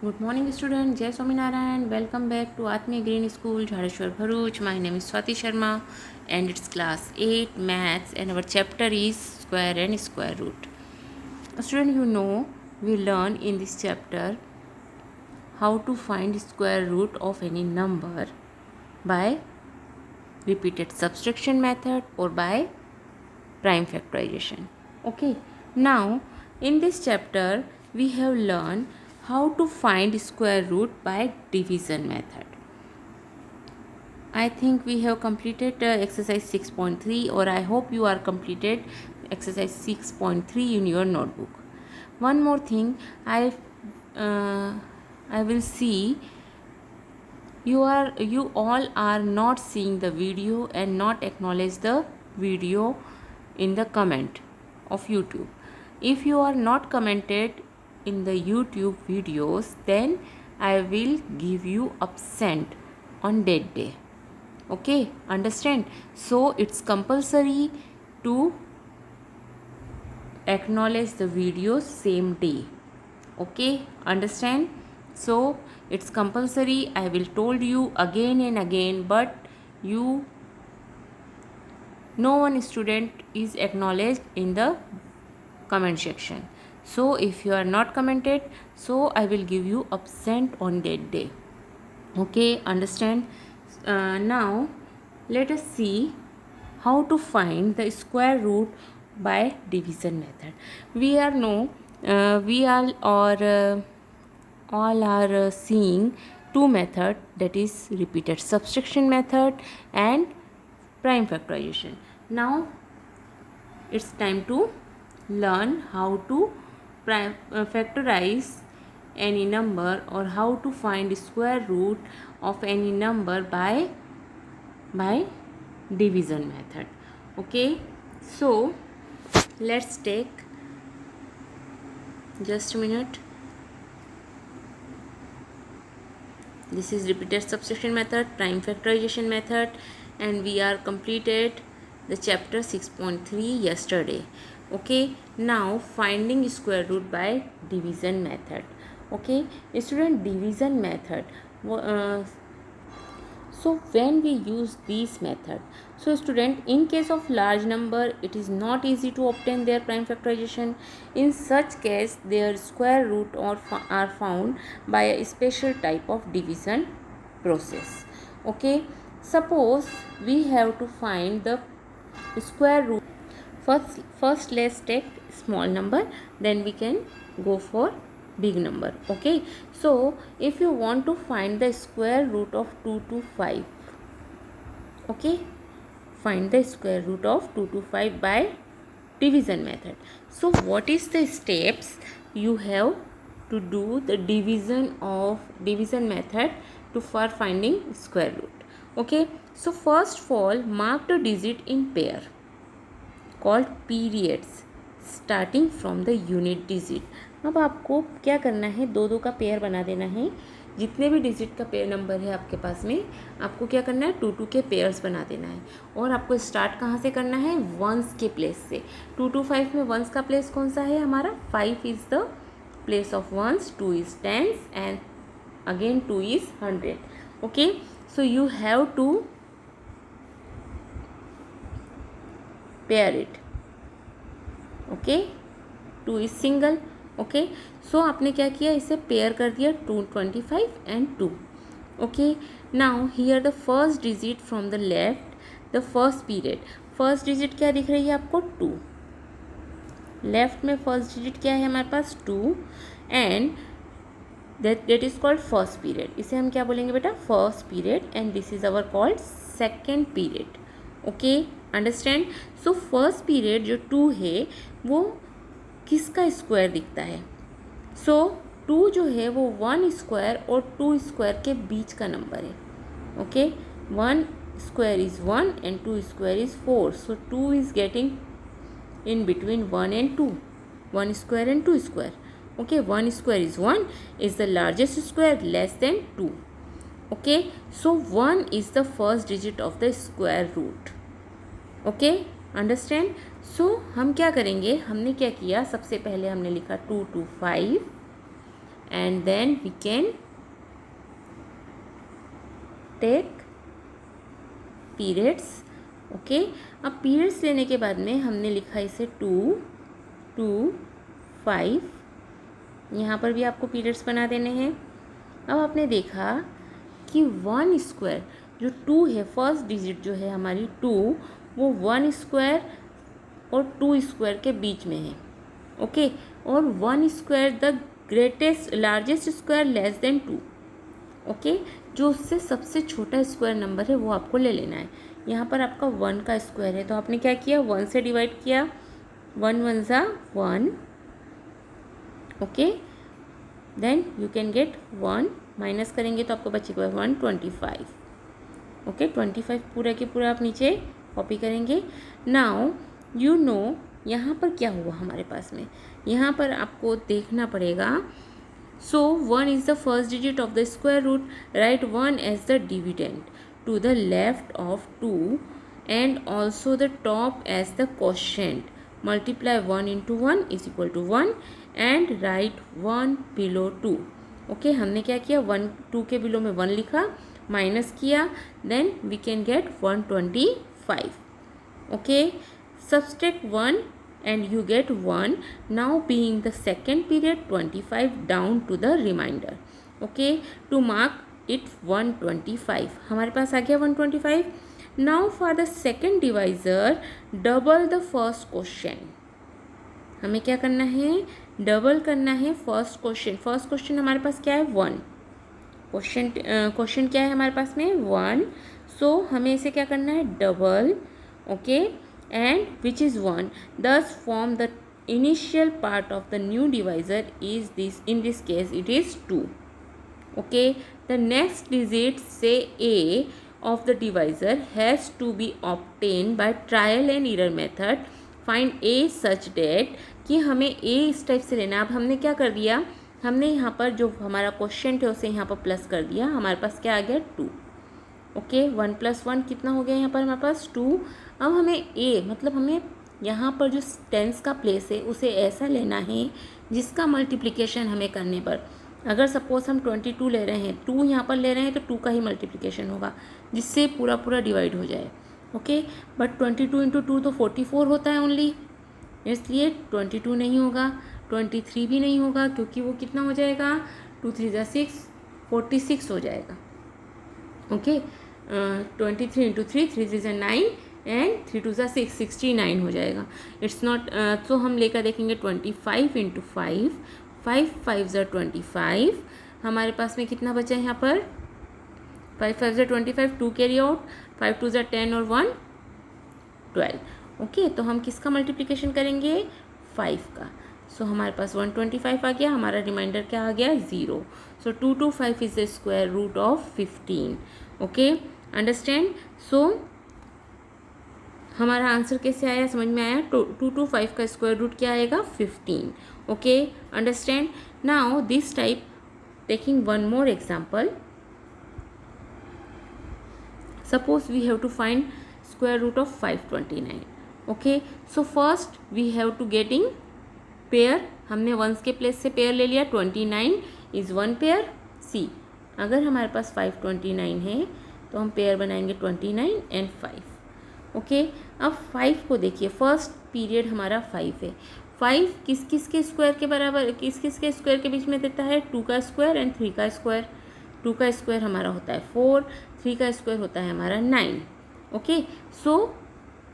Good morning student, Jai Swaminarayan. Welcome back to Atmi Green School, Jhareshwar Bharuch. My name is Swati Sharma and it's class 8 maths and our chapter is square and square root. Student, we learn in this chapter how to find square root of any number by repeated subtraction method or by prime factorization. Okay, now in this chapter we have learned how to find square root by division method. I think we have completed exercise 6.3, or I hope you are completed exercise 6.3 in your notebook. One more thing, I will see you all are not seeing the video and not acknowledge the video in the comment of YouTube. If you are not commented in the YouTube videos, then I will give you absent on that day. Okay, understand? So it's compulsory to acknowledge the videos same day. Okay, understand? So it's compulsory. I will told you again and again, but no one student is acknowledged in the comment section. So if you are not commented, so I will give you absent on that day. Okay, understand? Now let us see how to find the square root by division method. We all are seeing two method, that is repeated subtraction method and prime factorization. Now it's time to learn how to factorize any number or how to find square root of any number by division method. Okay, so let's take just a minute. This is repeated subtraction method, prime factorization method, and we are completed the chapter 6.3 yesterday. Okay, now finding square root by division method. Okay, student, division method. So when we use this method, so student, in case of large number, it is not easy to obtain their prime factorization. In such case, their square root are found by a special type of division process. Okay, suppose we have to find the square root. First let's take small number, then we can go for big number. Okay, so if you want to find the square root of 2 to 5, okay, find the square root of 2 to 5 by division method. So what is the steps you have to do the division method for finding square root? Okay, so first of all, mark the digit in pair called periods starting from the unit digit. अब आपको क्या करना है, दो दो का pair बना देना है. जितने भी डिजिट का पेयर नंबर है आपके पास में, आपको क्या करना है, 2 2 के पेयर्स बना देना है. और आपको स्टार्ट कहाँ से करना है, वंस के प्लेस से. 2 to 5 में वंस का प्लेस कौन सा है हमारा, 5 is the place of ones, 2 is tens and again 2 is 100. Okay, so you have to pair it. Okay, 2 is single. Okay, so आपने क्या किया, इसे पेयर कर दिया, 225 and 2. Okay, now here the first digit from the left, the first period. First digit क्या दिख रही है आपको, 2. लेफ्ट में फर्स्ट डिजिट क्या है हमारे पास, 2, and that is called first period. इसे हम क्या बोलेंगे बेटा, first period, and this is our called second period. Okay, understand. So first period जो 2 है वो किसका स्क्वायर दिखता है, सो 2 जो है वो 1 स्क्वायर और 2 स्क्वायर के बीच का नंबर है. Okay, 1 square is 1 and 2 square is 4, so 2 is getting in between 1 and 2, 1 square and 2 square. Okay, 1 square is 1, is the largest square, less than 2. Okay, so 1 is the first digit of the square root. Okay, understand. So हम क्या करेंगे, हमने क्या किया, सबसे पहले हमने लिखा 2 to 5 and then we can take periods. Okay, अब पीरियड्स लेने के बाद में हमने लिखा इसे 2, 2, 5, यहाँ पर भी आपको पीरियड्स बना देने हैं. अब आपने देखा कि 1 स्क्वायर जो 2 है, फर्स्ट डिजिट जो है हमारी 2, वो 1 स्क्वायर और 2 स्क्वायर के बीच में है. ओके, और 1 square the greatest largest square less than 2. Okay, जो उससे सबसे छोटा स्क्वायर नंबर है वो आपको ले लेना है. यहाँ पर आपका 1 का स्क्वायर है तो आपने क्या किया, 1 से डिवाइड किया. 1 1 ज़ा 1. Okay, then you can get 1, minus करेंगे तो आपको बचेगा 125. ओके, 25 पूरा के पूरा आप नीचे कॉपी करेंगे. नाउ यू नो यहाँ पर क्या हुआ हमारे पास में, यहाँ पर आपको देखना पड़ेगा. So 1 is the first digit of the square root. Write 1 as the dividend to the left of 2 and also the top as the quotient. Multiply 1 into 1 is equal to 1 and write 1 below 2. Okay, हमने क्या किया, 1 2 के below में 1 लिखा, minus किया, then we can get 125. Okay, subtract 1 and you get 1. Now being the second period, 25 down to the remainder. Okay, to mark it 125. हमारे पास आ गया 125. Now for the second divisor, double the first quotient. हमें क्या करना है, double करना है first question. First question हमारे पास क्या है, 1. क्वेश्चन क्या है हमारे पास में, 1. सो हमें इसे क्या करना है, double. Okay, and which is 1, thus form the initial part of the new divisor is this, in this case it is 2. Okay, the next digit say a of the divisor has to be obtained by trial and error method. Find a such that कि हमें a इस type से लेना. अब हमने क्या कर दिया, हमने यहाँ पर जो हमारा क्वेश्चन है उसे यहाँ पर प्लस कर दिया. हमारे पास क्या आ गया, 2. ओके, 1 + 1 कितना हो गया यहाँ पर हमारे पास, 2. अब हमें a मतलब हमें यहाँ पर जो टेंस का प्लेस है उसे ऐसा लेना है जिसका मल्टीप्लिकेशन हमें करने पर, अगर सपोज हम 22 ले रहे हैं, 2 यहाँ पर ले रहे हैं तो 2 का ही मल्टीप्लिकेशन होगा जिससे पूरा पूरा डिवाइड हो जाए. ओके, बट 22 × 2 तो 44 होता है ओनली, इसलिए 22 नहीं होगा, 23 भी नहीं होगा क्योंकि वो कितना हो जाएगा, 2 3 = 6, 46 हो जाएगा. ओके, 23 × 3, 3 3 = 9 एंड 3 2 = 6, 69 हो जाएगा. इट्स नॉट, तो हम लेकर देखेंगे 25 × 5, 5 5 = 25. हमारे पास में कितना बचा है यहाँ पर, 5 5 = 25, 2 कैरी आउट, 5 2 = 10 और 1 12. ओके, तो हम किसका मल्टीप्लिकेशन करेंगे, 5 का. सो हमारे पास 125 आ गया. हमारा रिमाइंडर क्या आ गया, 0. So 225 is the square root of 15. Okay, understand. So हमारा आंसर कैसे आया, समझ में आया. 225 का स्क्वायर रूट क्या आएगा, 15. Okay, understand. Now this type, taking one more example. Suppose we have to find square root of 529. Okay, so first we have to getting pair. हमने वंस के प्लेस से पेयर ले लिया, 29 इज़ 1 पेयर. सी, अगर हमारे पास 529 है तो हम पेयर बनाएंगे 29 एंड 5. ओके, अब 5 को देखिए, फर्स्ट पीरियड हमारा 5 है. 5 किस किस के स्क्वायर के बराबर, किस किस के स्क्वायर के बीच में देता है, 2 का स्क्वायर एंड 3 का स्क्वायर. 2 का स्क्वायर हमारा होता है 4, 3 का स्क्वायर होता है हमारा 9. ओके, सो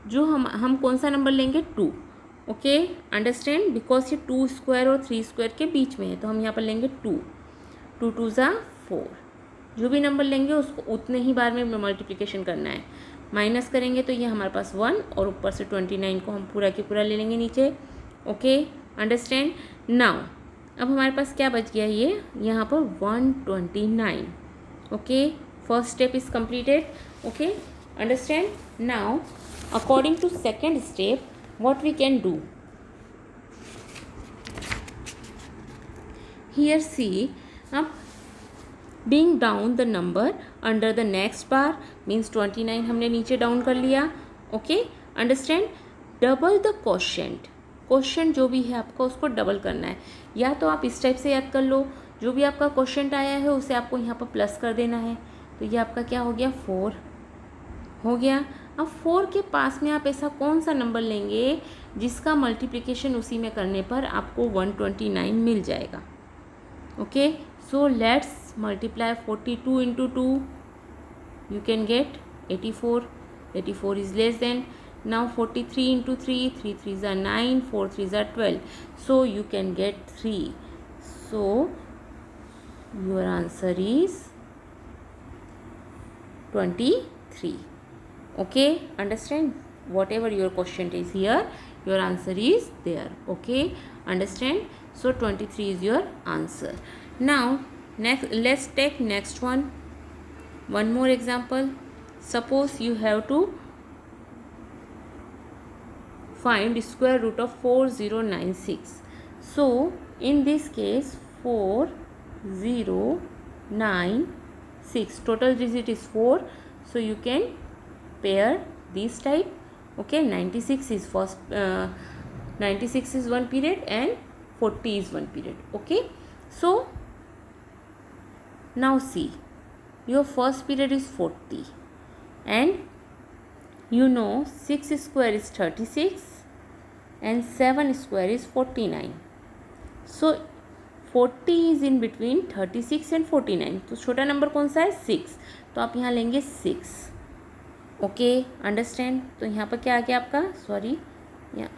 जो हम कौन सा नंबर लेंगे, 2. ओके, अंडरस्टैंड, बिकॉज ये 2 स्क्वायर और 3 स्क्वायर के बीच में है तो हम यहाँ पर लेंगे 2. 2 2 = 4. जो भी नंबर लेंगे उसको उतने ही बार में मल्टीप्लिकेशन करना है. माइनस करेंगे तो ये हमारे पास 1 और ऊपर से 29 को हम पूरा के पूरा ले लेंगे नीचे. Okay, understand. नाउ अब हमारे पास क्या बच गया, ये यहाँ पर 129. Okay, first step is completed. Okay, understand. Now according to second step what we can do here, see, अब being down the number under the next bar means 29 हमने नीचे डाउन कर लिया. Okay, understand. Double the quotient, quotient जो भी है आपका उसको डबल करना है. या तो आप इस टाइप से याद कर लो जो भी आपका क्वेश्चन आया है उसे आपको यहाँ पर प्लस कर देना है। तो ये आपका क्या हो गया, 4 हो गया। अब 4 के पास में आप ऐसा कौन सा नंबर लेंगे जिसका मल्टीप्लिकेशन उसी में करने पर आपको 129 मिल जाएगा। Okay, so let's multiply 42 into 2, you can get 84. 84 is less than. Now 43 into 3, 3 3s are 9, 4 3s are 12, so you can get 3. So your answer is 23. Okay, understand? Whatever your question is here, your answer is there. Okay, understand? So 23 is your answer. Now next, let's take next one. One more example. Suppose you have to find square root of 4096. So in this case 4096, total digit is 4, so you can pair this type. Okay, 96 is first 96 is one period and 40 is one period. Okay, so now see, your first period is 40 and you know 6 square is 36 and 7 square is 49. So 40 is in between 36 and 49. तो छोटा number कौन सा है, 6, तो आप यहाँ लेंगे 6. Okay, understand? तो यहाँ पर क्या आ गया आपका, सॉरी यहाँ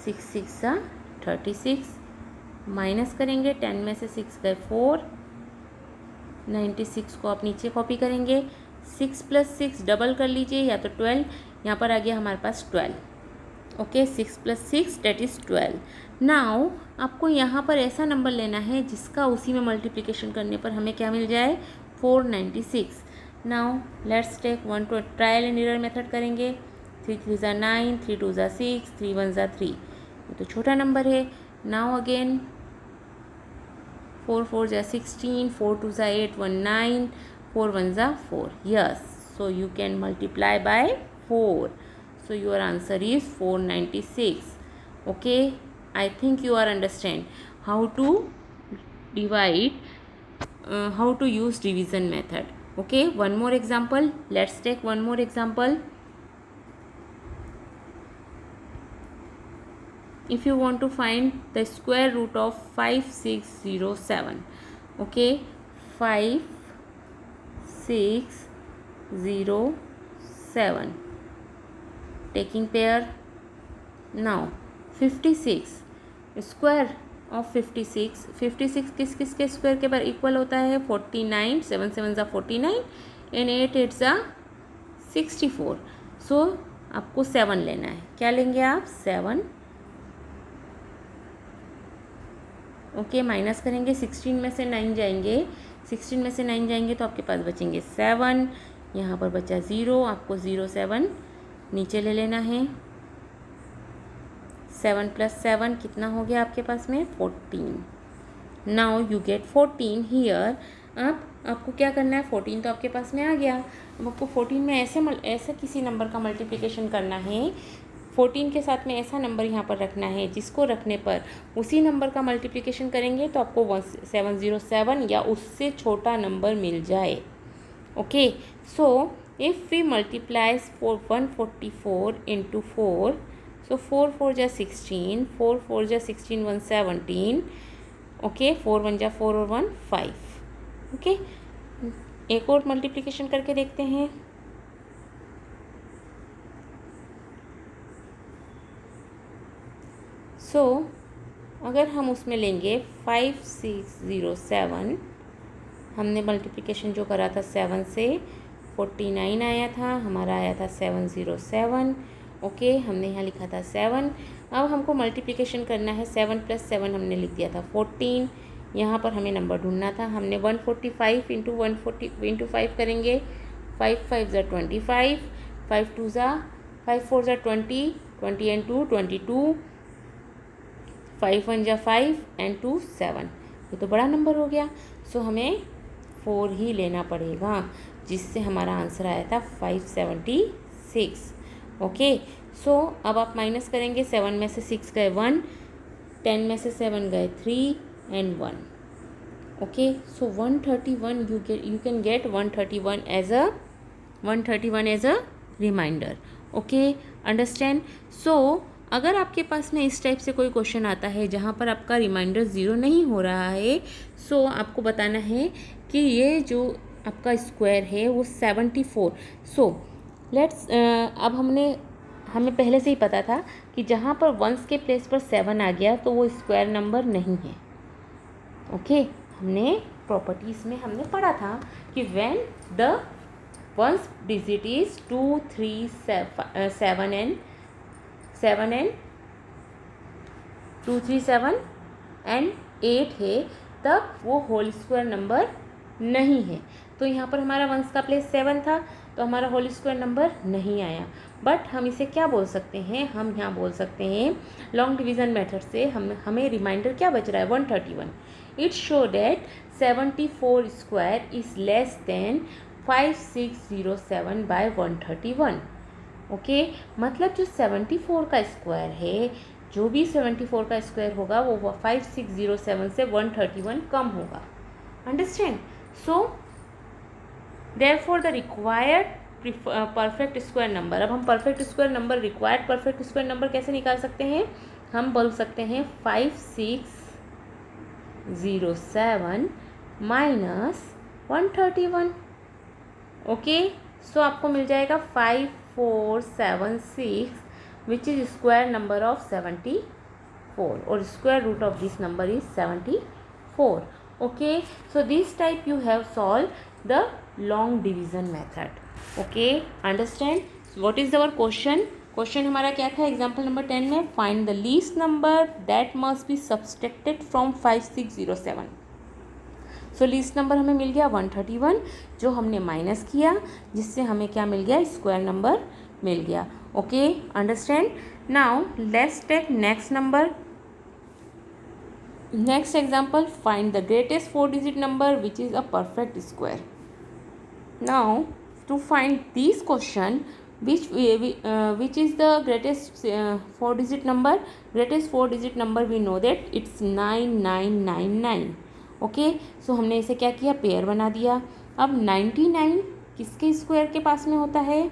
6 6 36, माइनस करेंगे 10 में से 6 गए 4, 96 को आप नीचे कॉपी करेंगे, 6 + 6 डबल कर लीजिए या तो 12, यहाँ पर आ गया हमारे पास 12. Okay, 6 + 6 that is 12. नाउ आपको यहाँ पर ऐसा नंबर लेना है जिसका उसी में मल्टीप्लिकेशन करने पर हमें क्या मिल जाए, 496. Now let's take 1 to trial and error method करेंगे. 3 3s are 9, 3 2s are 6, 3 1s are 3. ये तो छोटा नंबर है. Now again 4 4s are 16, 4 2s are 8, 1 9, 4 1s are 4. Yes, so you can multiply by 4. So your answer is 496. Okay, I think you are understand how to divide, how to use division method. Okay, one more example. Let's take one more example. If you want to find the square root of 5607, okay, 5607, taking pair. Now 56 square of 56, 56 किस किस के square के बार equal होता है, 49, 7 7 ज़ा 49 and 8 8 ज़ा 64. सो आपको 7 लेना है. क्या लेंगे आप, 7. ओके, माइनस करेंगे, 16 में से 9 जाएंगे, 16 में से 9 जाएंगे तो आपके पास बचेंगे 7. यहाँ पर बचा 0, आपको 0 7 नीचे ले लेना है. 7 + 7 कितना हो गया आपके पास में, 14. Now you get 14 here. अब आपको क्या करना है, 14 तो आपके पास में आ गया. अब आपको 14 में ऐसे किसी नंबर का मल्टीप्लिकेशन करना है, 14 के साथ में ऐसा नंबर यहाँ पर रखना है जिसको रखने पर उसी नंबर का मल्टीप्लिकेशन करेंगे तो आपको 707 या उससे छोटा नंबर मिल जाए. Okay, so if we multiplies 144 into 4, so 4 4 जा 16, 4 4 जा 16 1 17. ओके, 4 1 जा 4 और 1 5. ओके, एक और मल्टीप्लिकेशन करके देखते हैं. सो अगर हम उसमें लेंगे 5607, हमने मल्टीप्लिकेशन जो करा था 7 से 49 आया था, हमारा आया था 707. ओके, हमने यहाँ लिखा था 7. अब हमको मल्टीप्लिकेशन करना है, 7 + 7 हमने लिख दिया था 14. यहाँ पर हमें नंबर ढूंढना था. हमने 145 into 140 into 5 करेंगे. 5 5 ज़ा 25, 5 2 ज़ा 5 4 ज़ा 20, 20 and 2 22, 5 1 ज़ा 5 and 2 7. ये तो बड़ा नंबर हो गया. सो हमें 4 ही लेना पड़ेगा. जिससे हमारा आंसर आया था 576। ओके, सो अब आप माइनस करेंगे, 7 में से 6 गए 1, 10 में से 7 गए 3 and 1। Okay, so 131 you can get 131 as a remainder. Okay, understand. सो अगर आपके पास में इस टाइप से कोई क्वेश्चन आता है जहाँ पर आपका रिमाइंडर ज़ीरो नहीं हो रहा है, सो आपको बताना है कि ये जो आपका स्क्वायर है वो 74। सो लेट्स अब हमें पहले से ही पता था कि जहाँ पर वंस के प्लेस पर 7 आ गया तो वो स्क्वायर नंबर नहीं है। ओके, हमने प्रॉपर्टीज़ में हमने पढ़ा था कि when the ones digit is 2 3 7 and 2 3 7 and 8 है, तब वो होल स्क्वायर नंबर नहीं है। तो यहाँ पर हमारा वंस का प्लेस 7 था तो हमारा होल स्क्वायर नंबर नहीं आया। बट हम इसे क्या बोल सकते हैं, हम यहाँ बोल सकते हैं लॉन्ग डिवीज़न मेथड से हमें रिमाइंडर क्या बच रहा है, 131। It show that 74 square is less than 5607 by 131। Okay, मतलब जो 74 का स्क्वायर है, जो भी 74 का स्क्वायर होगा वो 5607 से 131 कम होगा। Understand. So therefore the required perfect square number, अब हम perfect square number, required perfect square number कैसे निकाल सकते हैं, हम बोल सकते हैं 5607 माइनस 131। ओके, सो आपको मिल जाएगा 5476 which is square number of 74 और square root of this number is 74। Okay, so this type you have solve the long division method. Okay, understand. What is our question हमारा क्या था एग्जाम्पल नंबर 10 में, find the least number that must be subtracted from 5607। सो least number हमें मिल गया 131 जो हमने माइनस किया, जिससे हमें क्या मिल गया, स्क्वायर नंबर मिल गया। Okay, understand. Now let's take next number, next example, find the greatest 4 digit number which is a perfect square. Now to find this question which is the greatest 4 digit number, greatest 4 digit number we know that it's 9999। Okay, सो हमने इसे क्या किया, pair बना दिया। अब 99 किसके square के पास में होता है,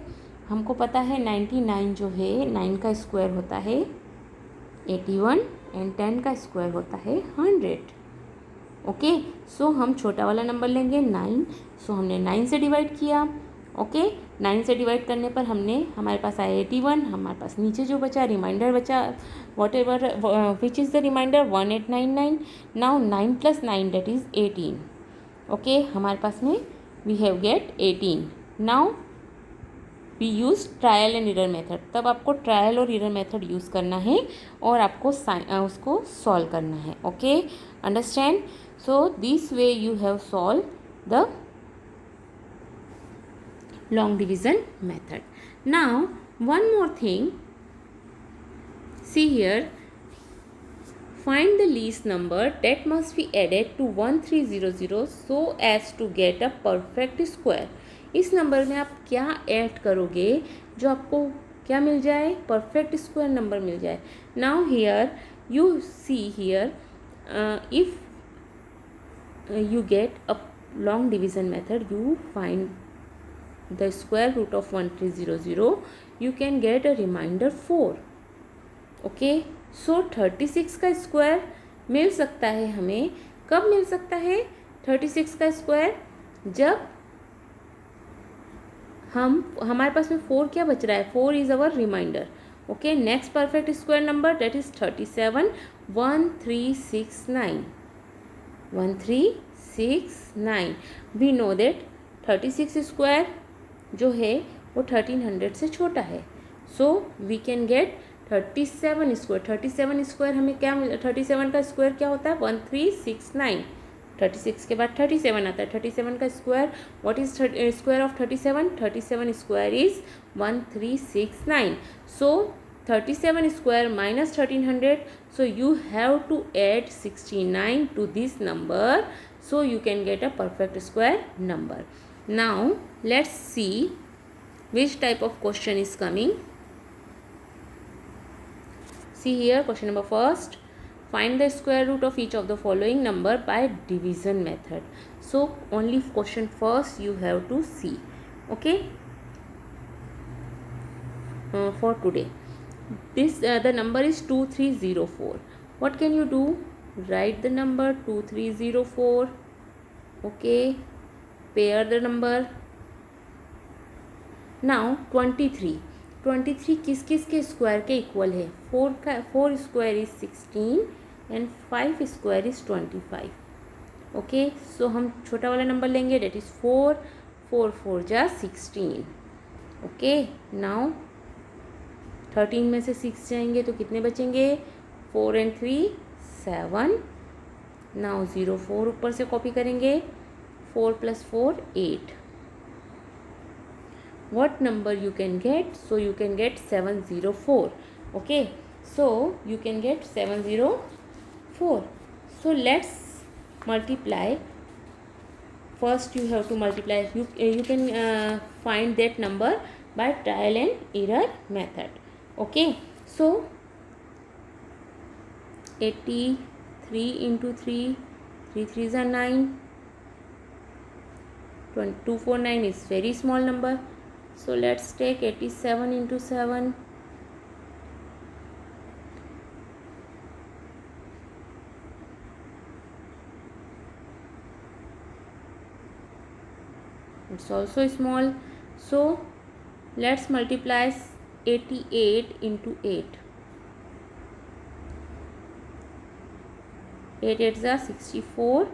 हमको पता है 99 जो है 9 का स्क्वायर होता है 81 एंड 10 का स्क्वायर होता है 100। ओके, सो हम छोटा वाला नंबर लेंगे 9, सो हमने 9 से डिवाइड किया। ओके, 9 से डिवाइड करने पर हमारे पास आया 81, हमारे पास नीचे जो बचा रिमाइंडर बचा whatever which is the remainder 1899। Now 9 + 9 that is 18। Okay, हमारे पास में we have get 18। Now we use trial and error method, तब आपको ट्रायल और एरर मेथड यूज़ करना है और आपको उसको सॉल्व करना है। Okay, understand. So this way you have solve the long division method. Now one more thing, see here, find the least number that must be added to 1300 so as to get a perfect square। इस number में आप क्या add करोगे जो आपको क्या मिल जाए, परफेक्ट स्क्वायर नंबर मिल जाए। Now here you see here, if you get a long division method, you find the square root of 1300, you can get a remainder 4. Okay, सो 36 का स्क्वायर मिल सकता है हमें, कब मिल सकता है 36 का स्क्वायर, जब हमारे पास में 4 क्या बच रहा है, 4 is our remainder. Okay, next perfect square number that is 37 1369. 1369 we know that 36 square जो है वो 1300 से छोटा है, so we can get 37 square. 37 square हमें क्या मिला, 37 का स्क्वायर क्या होता है 1369. 36 के बाद 37 आता है, 37 का square, what is square of 37, 37 square is 1369. So 37 square minus 1300, so you have to add 69 to this number, so you can get a perfect square number. Now let's see which type of question is coming. See here, question number first. Find the square root of each of the following number by division method. So only question first you have to see. Okay. For today, this the number is 2304. What can you do? Write the number 2304. Okay. Pair the number. Now 23 किस किस के square के equal है? 4 square is 16 and 5 square is 25. Okay, so हम छोटा वाला number लेंगे, date is 4. 4 जा 16. ओके, नाउ 13 में से 6 जाएंगे तो कितने बचेंगे? 4 and 3 7. नाउ 04 ऊपर से कॉपी करेंगे. 4 + 4 8. What number you can get? So you can get 704. Okay, so you can get 704. So let's multiply. First you have to multiply. You can find that number by trial and error method. Okay, so 83 into 3, 3 3s are 9. 249 is very small number. So let's take 87 into 7. It's also small. So let's multiply 88 into 8. 8 8s are 64.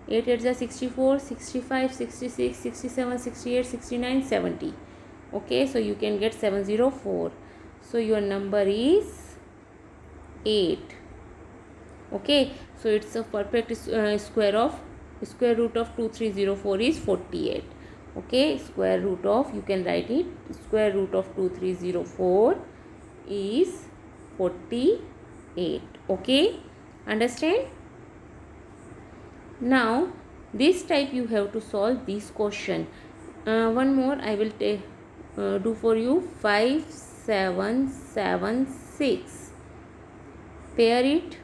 8 8s are 64, 65, 66, 67, 68, 69, 70. Okay, so you can get 704. So your number is 8. Okay, so it's a perfect square root of 2304 is 48. Okay, square root of, you can write it, square root of 2304 is 48. Okay, understand? Now this type you have to solve this question. One more I will do for you. 5 7 7 6. Pair it.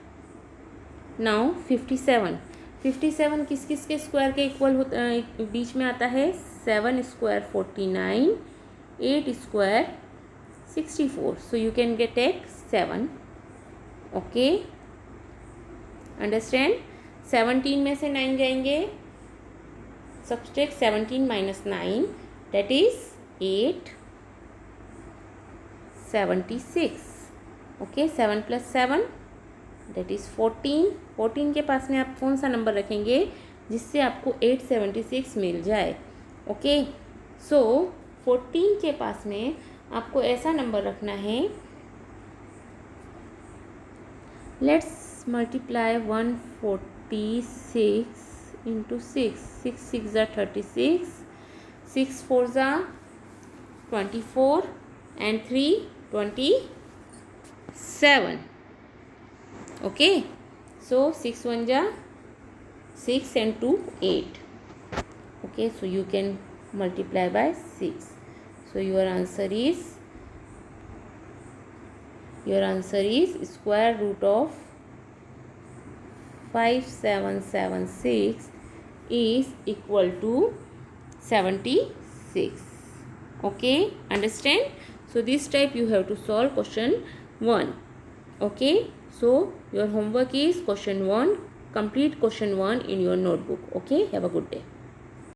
Now 57 किस किस के square के equal होता बीच में आता है? 7 square 49, 8 square 64. So you can get x 7. Okay, understand? 17 में से 9 जाएंगे. Subtract 17 minus 9, that is 8. 76. Okay, 7 plus 7, that is 14. 14 के पास में आप कौन सा नंबर रखेंगे जिससे आपको 876 मिल जाए? ओके, सो 14 के पास में आपको ऐसा नंबर रखना है. Let's multiply 146 into 6. 6 6 are 36. 6 4s are 24 and 3 27. Okay, so 6 1 ja 6 and 2 8. Okay, so you can multiply by 6. So your answer is square root of 5776 is equal to 76. Okay, understand? So this type you have to solve question 1. Okay, so your homework is question 1. Complete question 1 in your notebook. Okay, have a good day.